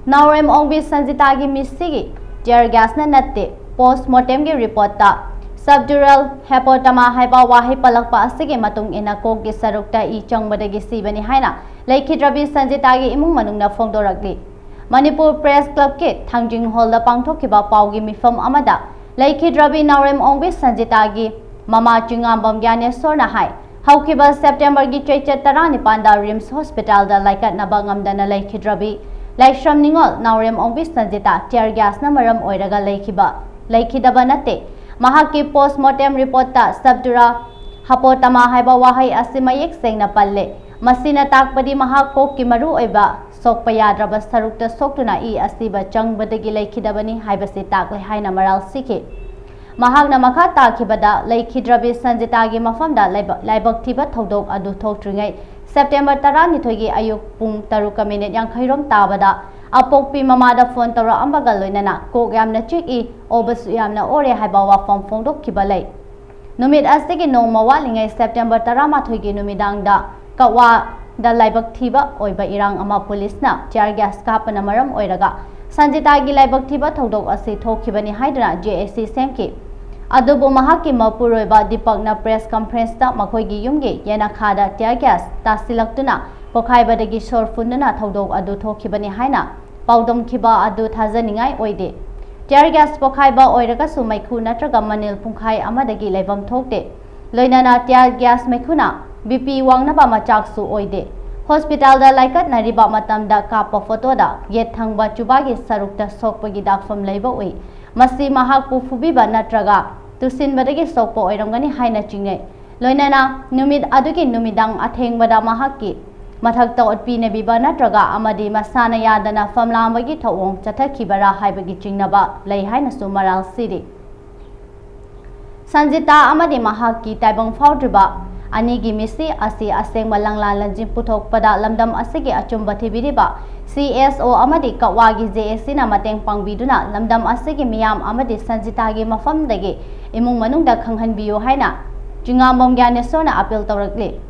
Noarem Ongbi Sanjita Missigi, tear gas na natte, post-mortem report ta. Subdural hepatoma haiba wahi palakpa asige matung ina Kokki Sarukta I Changbadagi Shibani Haina, Laikhidrabi Sanjita Imungmanungi Fongdorkhre. Manipur Press Club ke Thangjing Hall da pangthokiba paugi mifam amada, Laikhidrabi Noarem Ongbi Sanjita Mama Chingambam Gyanesor hai. Haukiba September gi Chaicha Tarani Panda Rims Hospital da Laikat Nabangamdana Laikhidrabi. Laikshram Ningol Noarem Ongbi Sanjita tear gas na maram oiraga Laikhidaba nate. Mahaki post-mortem report ta subdura hapotama haiba wahai asimayek sengna palle. Masina takpadi mahak Kokki maru oiba sokpa yadraba Sarukta soktuna I asiba Changbadagi Laikhidabani haibasi takle Haina maral sikhe. Mahak na makha takhibada Laikhidrabi Sanjitagi mafamda laibak thiba thodok adu thoktringai September 12 ayuk pung 3 yankhairom tabada Apokpi mamada phone tara ambaga loinana kok yamna chiki obasu yamna ore haiba wafam Fongdorkhre balai numit asigi nongma walingai September 13 gi numidangda kawa da laibak thiba oiba irang ama police-na tear gas kapana maram oiraga Sanjita gi laibak thiba thodok asi thokhibani haidana JSC semki adubu mahaki mapuroiba dipakna press conference ta makoigi yumgi yena khada tear gas tasilaktuna Pokhaibadagi sorfunna thodok adu thokhibani haina paudom khiba adu thajaningai oide tear gas pokhaiba oiraga su maikhu natraga manil pungkhai amadagi leibam thokte loinana tear gas maikhuna BP wangnaba machak su oide hospital da laikat nariba matamda kapa photo da yet thangba chubagi Sarukta sokpagi dakfam leiba oi masi mahakpu fubiba natraga tusinbadagi sokpo oiramgani haina chingai loinana numid adugi numidang athengbada mahakki Mathakta otpine biba natraga amadi masana yadana famlamagi thawong chathakhibara haibagi chingnaba lei haina su maral siri Sanjita amadi mahakki taibang faudriba anigi misi asi asengma langla lanjim puthokpada lamdam asigi achumba thibiriba CSO amadi kawagi JSC na mateng pangbiduna lamdam asigi miyam amadi Sanjita gi mafamdagi Imungmanungda khanghanbiyo haina Chingambam Gyanesor na appeal tawrakle